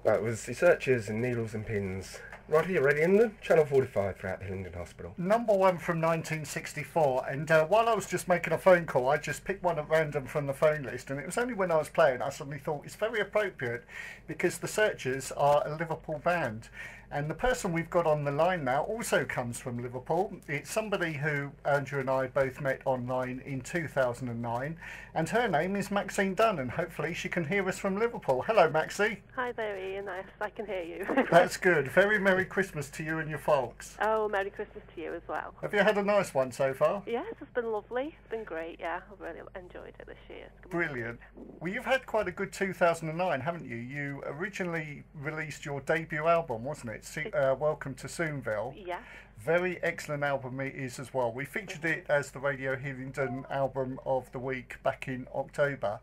That was The Searchers and Needles and Pins. Right here, ready in the Channel 45 throughout the Hillingdon Hospital. Number one from 1964, and while I was just making a phone call, I just picked one at random from the phone list, and it was only when I was playing I suddenly thought it's very appropriate because the Searchers are a Liverpool band, and the person we've got on the line now also comes from Liverpool. It's somebody who Andrew and I both met online in 2009, and her name is Maxine Dunn, and hopefully she can hear us from Liverpool. Hello, Maxie. Hi there, Ian. Yes, I can hear you. That's good. Very Merry Christmas to you and your folks. Oh, Merry Christmas to you as well. Have you had a nice one so far? Yes, it's been lovely. It's been great, yeah. I've really enjoyed it this year. Brilliant. Well, you've had quite a good 2009, haven't you? You originally released your debut album, wasn't it? Welcome to Soonville. Yeah. Very excellent album it is as well. We featured it as the Radio Hillingdon Album of the Week back in October.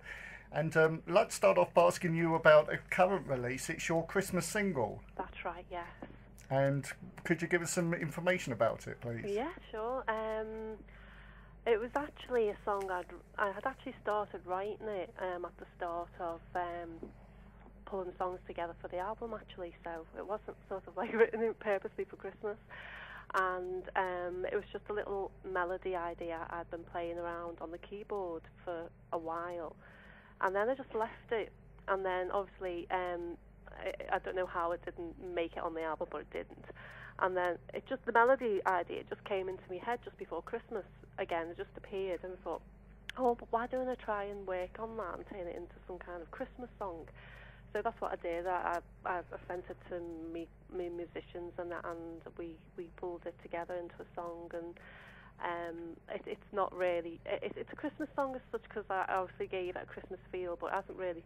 And let's start off by asking you about a current release. It's your Christmas single. That's right, yes. And could you give us some information about it, please? Yeah, sure. It was actually a song I had actually started writing it at the start of pulling songs together for the album, actually. So it wasn't sort of like written in purposely for Christmas. And it was just a little melody idea I'd been playing around on the keyboard for a while. And then I just left it. And then obviously, I don't know how it didn't make it on the album, but it didn't. And then the melody idea just came into my head just before Christmas again. It just appeared, and I thought, oh, but why don't I try and work on that and turn it into some kind of Christmas song? So that's what I did. I sent it to me musicians, and we pulled it together into a song. And it's not really it's a Christmas song as such, because I obviously gave it a Christmas feel, but it hasn't really.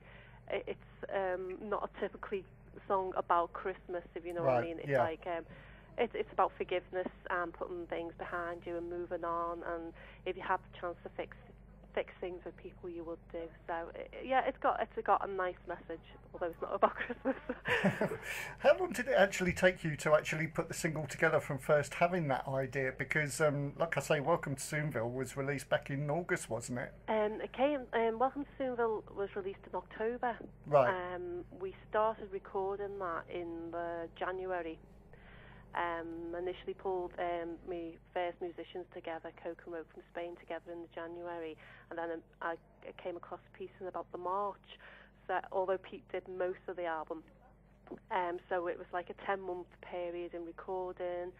It's not a typically song about Christmas, if you know what I mean. It's like it's about forgiveness and putting things behind you and moving on. And if you have the chance to fix things with people, you would do. So it's got a nice message, although it's not about Christmas. How long did it actually take you to actually put the single together from first having that idea? Because like I say, Welcome to Soonville was released back in August, wasn't it? Welcome to Soonville was released in October. Right. We started recording that in January. Initially pulled my first musicians together, Coke and Roke from Spain, together in January, and then I came across Pete in about the March. So although Pete did most of the album, so it was like a 10-month period in recording,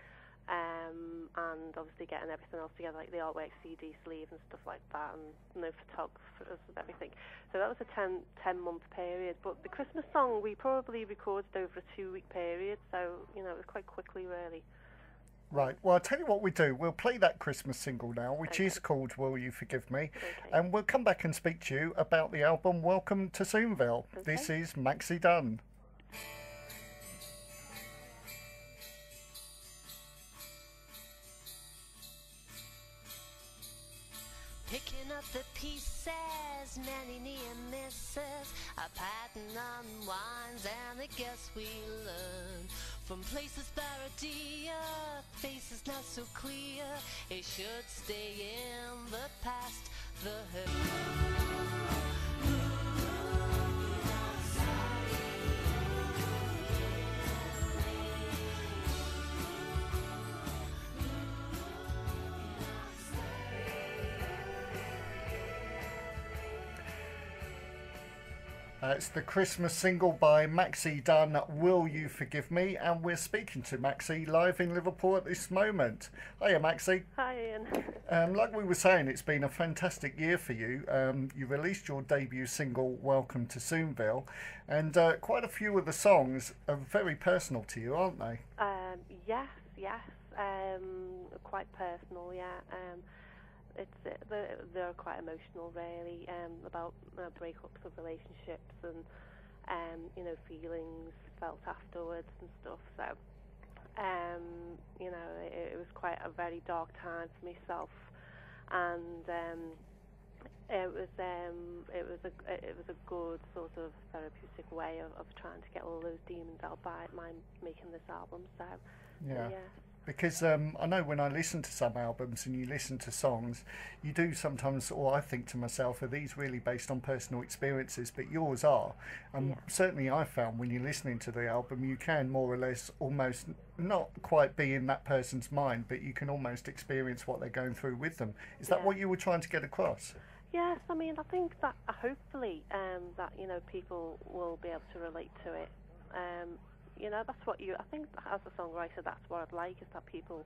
and obviously getting everything else together, like the artwork, CD sleeve and stuff like that, and photographers and everything. So that was a 10-month period. But the Christmas song we probably recorded over a 2-week period, so it was quite quickly, really. Right. Well, I'll tell you what we do. We'll play that Christmas single now, which is called Will You Forgive Me? And we'll come back and speak to you about the album Welcome to Soonville. This is Maxie Dunn. Picking up the pieces, many near misses, a pattern unwinds, and I guess we learn from places that are dear, faces not so clear. It should stay in the past, the hurt. It's the Christmas single by Maxie Dunn, Will You Forgive Me? And we're speaking to Maxie live in Liverpool at this moment. Hiya, Maxie. Hi, Ian. Like we were saying, it's been a fantastic year for you. You released your debut single, Welcome to Soonville, and quite a few of the songs are very personal to you, aren't they? Yes. Quite personal, yeah. They're quite emotional, really, about breakups of relationships and feelings felt afterwards and stuff. So it was quite a very dark time for myself, and it was a good sort of therapeutic way of trying to get all those demons out by making this album. So yeah. Because I know when I listen to some albums and you listen to songs, you do sometimes, or I think to myself, are these really based on personal experiences? But yours are. And certainly I found when you're listening to the album, you can more or less almost not quite be in that person's mind, but you can almost experience what they're going through with them. Is that what you were trying to get across? Yes, I mean, I think that hopefully that, you know, people will be able to relate to it. You know, that's what I think as a songwriter, that's what I'd like, is that people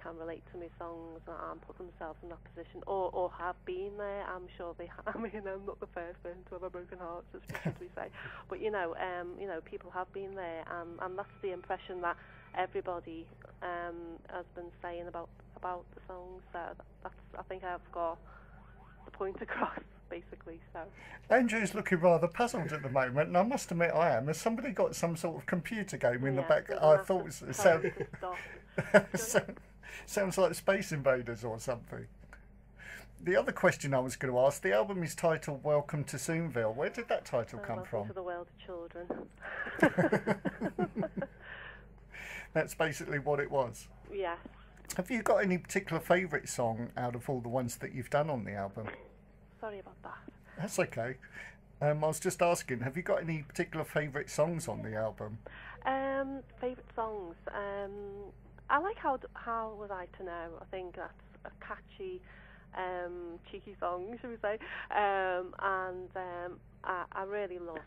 can relate to my songs and put themselves in that position, or have been there. I'm sure they have. I mean, I'm not the first person to have a broken heart, as we say. But, you know, people have been there, and that's the impression that everybody has been saying about the songs. So that's, I think I've got the point across, basically. So Andrew's looking rather puzzled at the moment, and I must admit I am. Has somebody got some sort of computer game in the back? I thought it sounds like Space Invaders or something. The other question I was going to ask, the album is titled Welcome to Soonville. Where did that title come from? Welcome to the world of children. That's basically what it was. Yes. Have you got any particular favourite song out of all the ones that you've done on the album? Sorry about that. That's okay. I was just asking, have you got any particular favourite songs on the album? Favourite songs. I like How Was I to Know. I think that's a catchy, cheeky song, should we say? I really love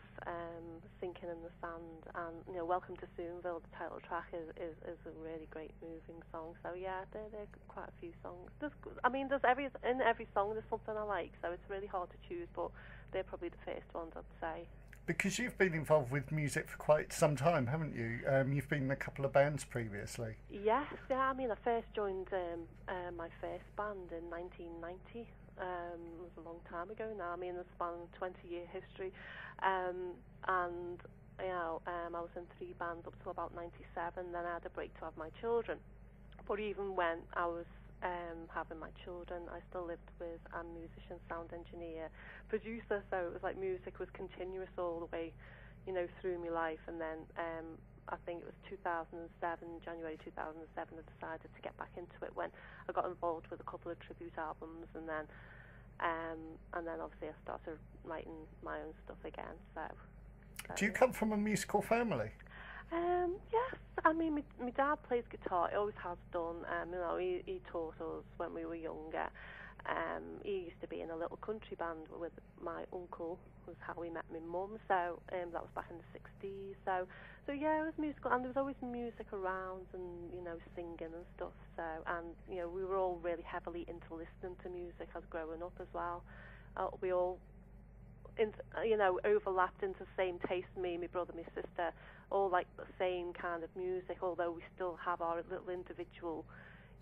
Sinking in the Sand, and you know, Welcome to Soonville, the title track, is a really great moving song. So yeah, there are quite a few songs. In every song there's something I like, so it's really hard to choose, but they're probably the first ones I'd say. Because you've been involved with music for quite some time, haven't you? You've been in a couple of bands previously. Yes, yeah. I mean, I first joined my first band in 1990. It was a long time ago now. I mean, it's span 20-year history, and you know, I was in 3 bands up till about 97. Then I had a break to have my children. But even when I was having my children, I still lived with a musician, sound engineer, producer. So it was like music was continuous all the way, you know, through my life. And then I think it was 2007, January 2007, I decided to get back into it when I got involved with a couple of tribute albums, and then obviously I started writing my own stuff again. So do you come from a musical family? Yes, I mean, my dad plays guitar. He always has done. You know, he taught us when we were younger. He used to be in a little country band with my uncle. Was how we met my mum. So that was back in the 60s. So yeah, it was musical, and there was always music around, and you know, singing and stuff. So, and you know, we were all really heavily into listening to music as growing up as well. We all, you know, overlapped into the same taste. Me, my brother, my sister, all like the same kind of music. Although we still have our little individual.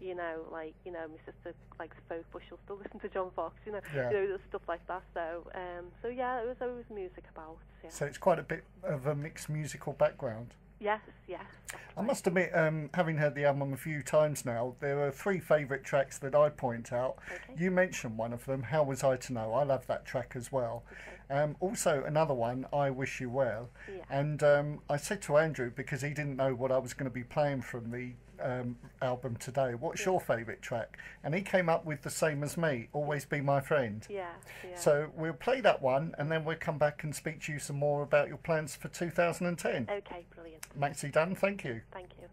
You know, like, you know, my sister likes folk, but she'll still listen to John Fox, you know, stuff like that. So, yeah, it was always music about. Yeah. So it's quite a bit of a mixed musical background. Yes. I must admit, having heard the album a few times now, there are 3 favourite tracks that I point out. Okay. You mentioned one of them, How Was I to Know? I love that track as well. Okay. Also, another one, I Wish You Well. Yeah. And I said to Andrew, because he didn't know what I was going to be playing from the album today, what's your favourite track? And he came up with the same as me, Always Be My Friend. Yeah. So we'll play that one, and then we'll come back and speak to you some more about your plans for 2010. Okay, brilliant. Maxidunns, thank you. Thank you.